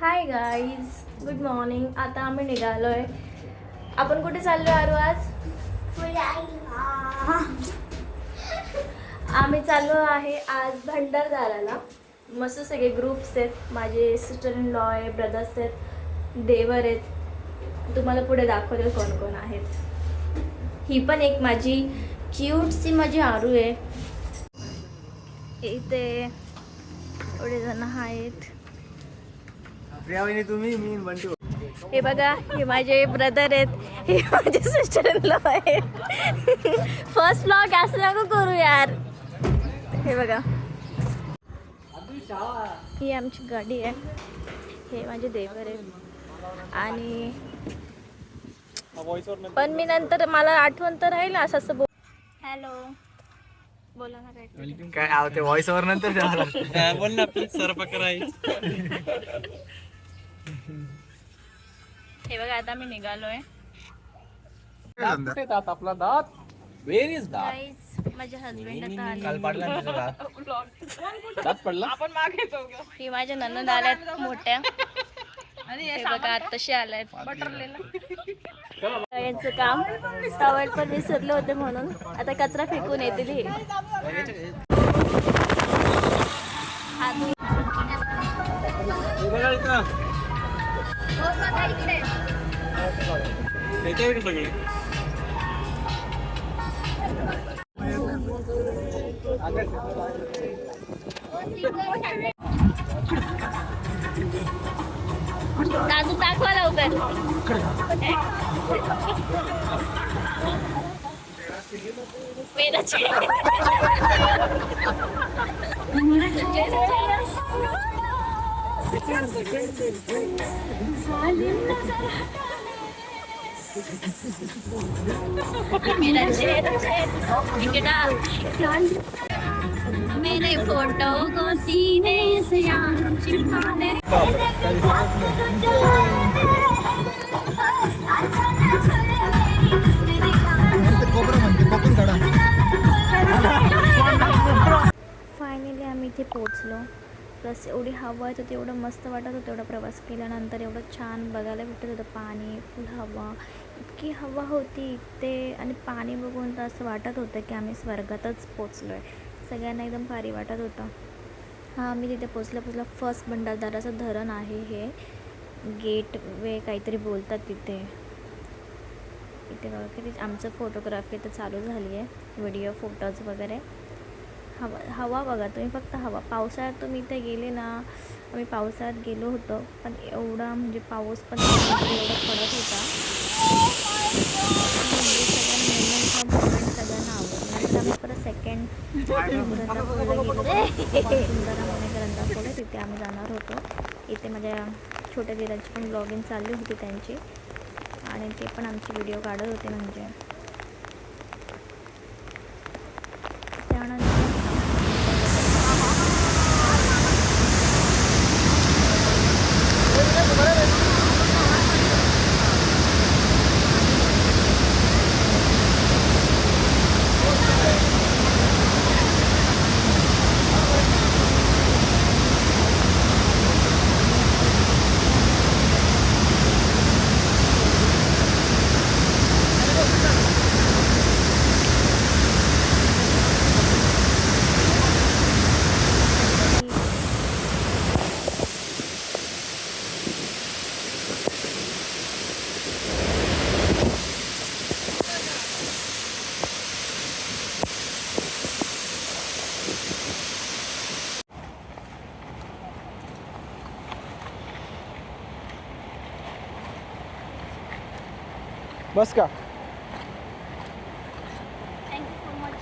Hi guys, good morning. आता आम्ही निघालोय. आपण कुठे चाललोय आरू आज? आम्ही चाललो आहे आज भंडारदऱ्याला. मस्त सगळे ग्रुप्स आहेत. माझे सिस्टर इन लॉ आहे, ब्रदर्स आहेत, देवर आहेत. तुम्हाला पुढे दाखवले कोण कोण आहेत. ही पण एक माझी क्यूटसी माझी आरू आहे. इथे एवढे जण आहेत. तुम्ही मी बंटी. हे बघा, हे माझे ब्रदर आहेत, हे माझे सिस्टर इन लॉ आहेत. फर्स्ट व्लॉग असं नको करू यार. हे बघा, ही आमची गाडी आहे. हे माझे देवर आहेत. आणि पण मी नंतर मला आठवण तर राहील असं असं हॅलो बोला ना. काय ते व्हॉइस ओव्हर नंतर बोल ना प्लीज सर पकडाय. हे बघा, आता मी निघालोय. आपला दात वेर इज दात. गाईज, माझे हजबंड आता आले. काल पडला ना तुझा दात पडला. आपण मागे जाऊ. ही माझ्या ननंद आल्यात मोठ्या. हे बघा, आत्ताशी आल्यात. यांचं काम टॉवेल पण विसरले होते म्हणून आता कचरा फेकून येतील. हे सगळे दादू दाखवा लवकर. मेरे फोटो को सीने से चिपकाने. फायनली आम्ही इथे पोचलो. प्लस एवढी हवा येत होती, एवढं मस्त वाटत होतं. एवढा प्रवास केल्यानंतर एवढं छान बघायला भेटत होतं. पाणी, फुल हवा, इतकी हवा होती इथे. आणि पाणी बघून तर असं वाटत होतं की आम्ही स्वर्गातच पोचलो आहे. सगळ्यांना एकदम भारी वाटत होतं. हां, आम्ही तिथे पोचल्या फर्स्ट भंडारदऱ्याचं धरण आहे. हे गेट वे काहीतरी बोलतात तिथे. इथे बघा की आमचं फोटोग्राफी तर चालू झाली आहे. व्हिडिओ, फोटोज वगैरे. हवा बघा तुम्ही, फक्त हवा. पावसाळ्यात तुम्ही इथे गेले ना, आम्ही पावसाळ्यात गेलो होतो, पण एवढा म्हणजे पाऊस पण एवढा पडत होता. सगळ्यांना आवडलं. नंतर आम्ही परत सेकंड ग्रंथापूरला गेलो. सुंदरामने ग्रंथापूर, तिथे आम्ही जाणार होतो. इथे माझ्या छोट्या दिराची पण ब्लॉगिंग चालली होती त्यांची, आणि ते पण आमची व्हिडिओ काढत होते. म्हणजे त्यानंतर बस का. Thank you so much.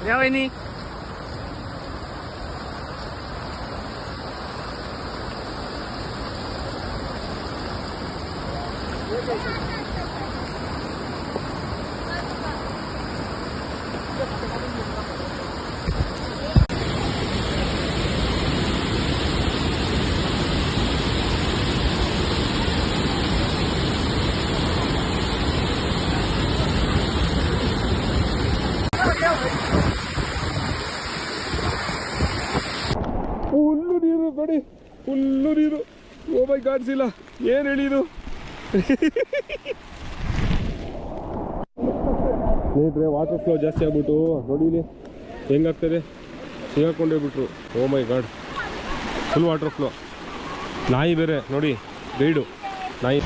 ಯಾವನಿ ಫುಲ್ಲು ನೀರು ನೋಡಿ, ಫುಲ್ಲು ನೀರು. ಓ ಮೈ ಗಾಡ್ ಇಲ್ಲ ಏನು ಹೇಳಿದು ಸ್ನೇಹಿತರೆ, ವಾಟರ್ ಫ್ಲೋ ಜಾಸ್ತಿ ಆಗ್ಬಿಟ್ಟು ನೋಡಿ ಇಲ್ಲಿ ಹೆಂಗಾಗ್ತದೆ, ಸಿಗಾಕೊಂಡೇ ಬಿಟ್ರು. ಓ ಮೈ ಗಾಡ್, ಫುಲ್ ವಾಟರ್ ಫ್ಲೋ. ನಾಯಿ ಬೇರೆ ನೋಡಿ, ಗೈಡು ನಾಯಿ.